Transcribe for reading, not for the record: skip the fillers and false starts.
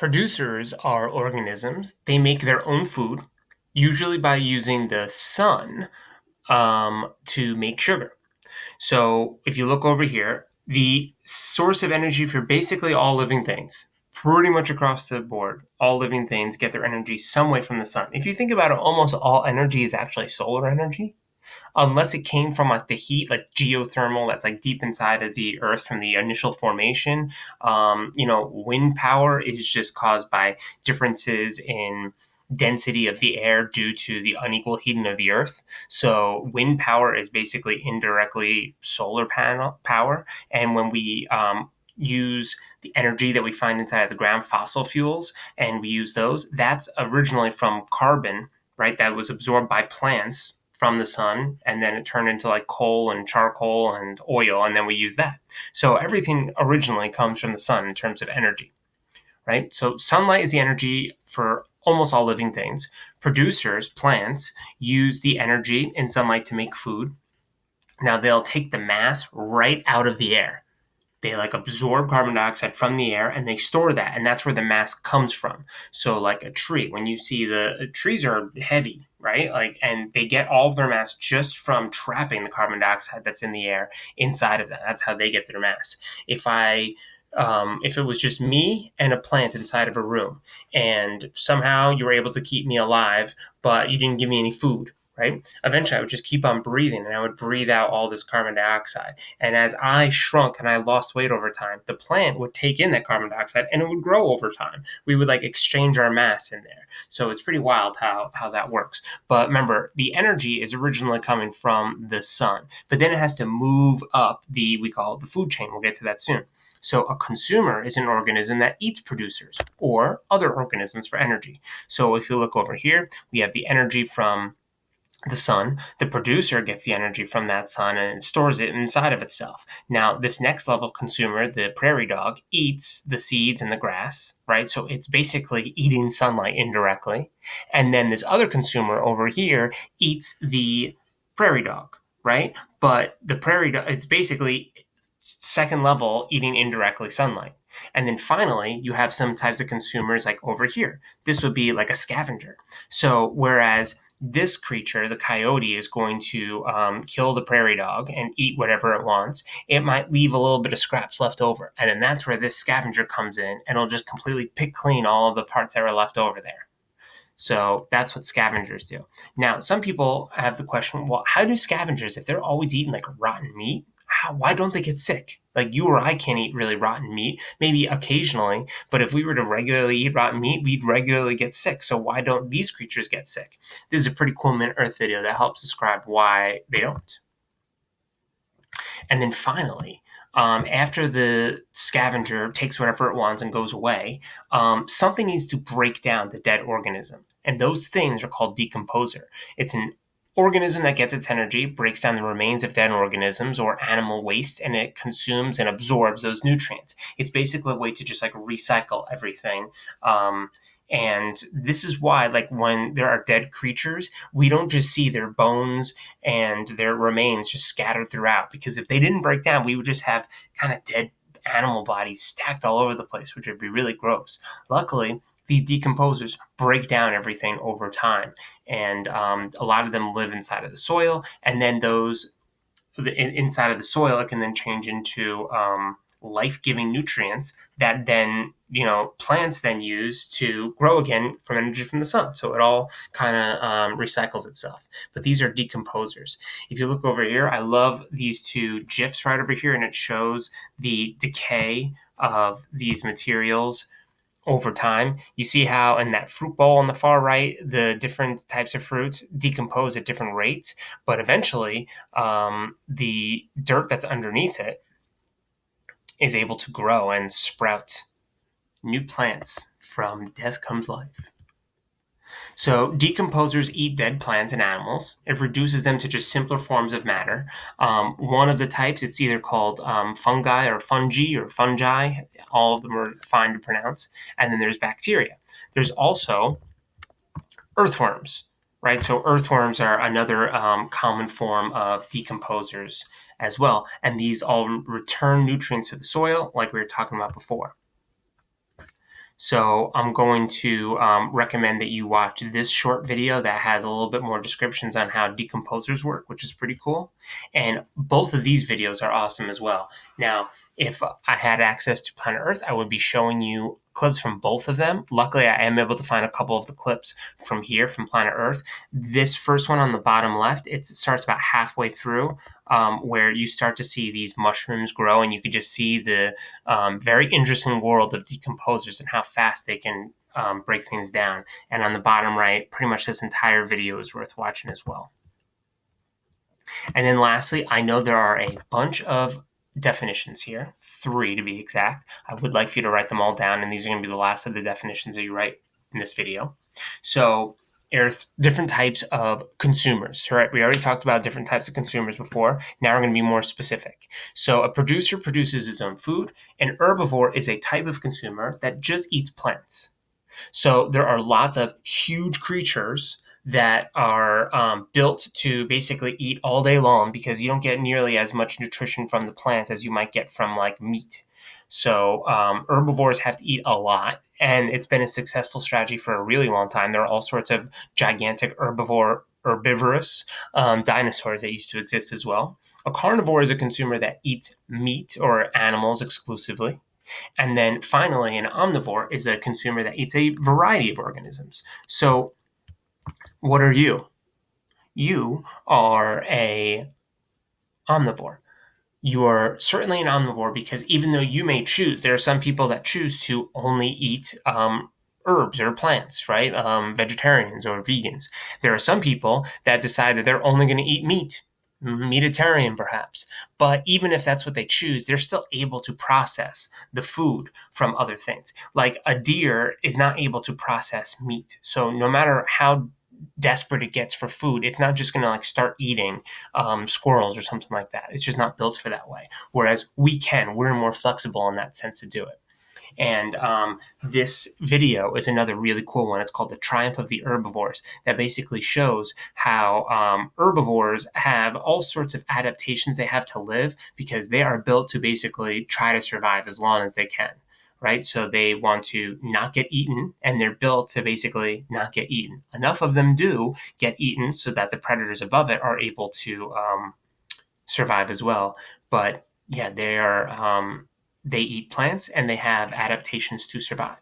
Producers are organisms. They make their own food, usually by using the sun to make sugar. So if you look over here, the source of energy for basically all living things, pretty much across the board, all living things get their energy some way from the sun. If you think about it, almost all energy is actually solar energy, unless it came from like the heat, like geothermal, that's like deep inside of the earth from the initial formation. Wind power is just caused by differences in density of the air due to the unequal heating of the earth. So wind power is basically indirectly solar panel power. And when we use the energy that we find inside of the ground, fossil fuels, and we use those, that's originally from carbon, right? That was absorbed by plants from the sun, and then it turned into like coal and charcoal and oil, and then we use that. So everything originally comes from the sun in terms of energy, right? So sunlight is the energy for almost all living things. Producers, plants, use the energy in sunlight to make food. Now they'll take the mass right out of the air. They like absorb carbon dioxide from the air and they store that, and that's where the mass comes from. So like a tree, when you see the trees are heavy, right? Like, and they get all of their mass just from trapping the carbon dioxide that's in the air inside of them. That's how they get their mass. If it was just me and a plant inside of a room, and somehow you were able to keep me alive, but you didn't give me any food, right? Eventually, I would just keep on breathing and I would breathe out all this carbon dioxide. And as I shrunk and I lost weight over time, the plant would take in that carbon dioxide and it would grow over time. We would like exchange our mass in there. So it's pretty wild how that works. But remember, the energy is originally coming from the sun, but then it has to move up we call it the food chain. We'll get to that soon. So a consumer is an organism that eats producers or other organisms for energy. So if you look over here, we have the energy from the sun. The producer gets the energy from that sun and stores it inside of itself. Now, this next level consumer, the prairie dog, eats the seeds and the grass, right? So it's basically eating sunlight indirectly. And then this other consumer over here eats the prairie dog, right? But the prairie dog, it's basically second level eating indirectly sunlight. And then finally, you have some types of consumers like over here. This would be like a scavenger. So whereas this creature, the coyote, is going to kill the prairie dog and eat whatever it wants, it might leave a little bit of scraps left over. And then that's where this scavenger comes in and it'll just completely pick clean all of the parts that are left over there. So that's what scavengers do. Now, some people have the question, well, how do scavengers, if they're always eating like rotten meat, why don't they get sick? Like you or I can't eat really rotten meat, maybe occasionally, but if we were to regularly eat rotten meat, we'd regularly get sick. So why don't these creatures get sick? This is a pretty cool Mint Earth video that helps describe why they don't. And then finally, after the scavenger takes whatever it wants and goes away, something needs to break down the dead organism. And those things are called decomposer. It's an organism that gets its energy, breaks down the remains of dead organisms or animal waste, and it consumes and absorbs those nutrients. It's basically a way to just like recycle everything. And this is why, like, when there are dead creatures, we don't just see their bones and their remains just scattered throughout. Because if they didn't break down, we would just have kind of dead animal bodies stacked all over the place, which would be really gross. Luckily, these decomposers break down everything over time. And a lot of them live inside of the soil. And then inside of the soil, it can then change into life-giving nutrients that then, plants then use to grow again from energy from the sun. So it all kind of recycles itself. But these are decomposers. If you look over here, I love these two GIFs right over here, and it shows the decay of these materials over time. You see how in that fruit bowl on the far right, the different types of fruits decompose at different rates, but eventually the dirt that's underneath it is able to grow and sprout new plants. From death comes life. So decomposers eat dead plants and animals. It reduces them to just simpler forms of matter. One of the types, it's either called fungi or fungi. All of them are fine to pronounce. And then there's bacteria. There's also earthworms, right? So earthworms are another common form of decomposers as well. And these all return nutrients to the soil like we were talking about before. So I'm going to recommend that you watch this short video that has a little bit more descriptions on how decomposers work, which is pretty cool. And both of these videos are awesome as well. Now, if I had access to Planet Earth, I would be showing you clips from both of them. Luckily, I am able to find a couple of the clips from here, from Planet Earth. This first one on the bottom left, it starts about halfway through, where you start to see these mushrooms grow, and you could just see the very interesting world of decomposers and how fast they can break things down. And on the bottom right, pretty much this entire video is worth watching as well. And then lastly, I know there are a bunch of definitions here, 3 to be exact. I would like for you to write them all down, and these are going to be the last of the definitions that you write in this video. So there's different types of consumers, right? We already talked about different types of consumers before. Now we're going to be more specific. So a producer produces his own food. An herbivore is a type of consumer that just eats plants. So there are lots of huge creatures that are built to basically eat all day long because you don't get nearly as much nutrition from the plant as you might get from like meat. So herbivores have to eat a lot, and it's been a successful strategy for a really long time. There are all sorts of gigantic herbivorous dinosaurs that used to exist as well. A carnivore is a consumer that eats meat or animals exclusively. And then finally, an omnivore is a consumer that eats a variety of organisms. So what are you? You are a omnivore. You are certainly an omnivore because even though you may choose, there are some people that choose to only eat herbs or plants, right? Vegetarians or vegans. There are some people that decide that they're only going to eat meat, meatitarian perhaps. But even if that's what they choose, they're still able to process the food from other things. Like a deer is not able to process meat. So no matter how desperate it gets for food, it's not just going to like start eating squirrels or something like that. It's just not built for that way. Whereas we're more flexible in that sense to do it. And this video is another really cool one. It's called The Triumph of the Herbivores, that basically shows how herbivores have all sorts of adaptations they have to live because they are built to basically try to survive as long as they can. Right? So they want to not get eaten, and they're built to basically not get eaten. Enough of them do get eaten so that the predators above it are able to survive as well. But yeah, they eat plants and they have adaptations to survive.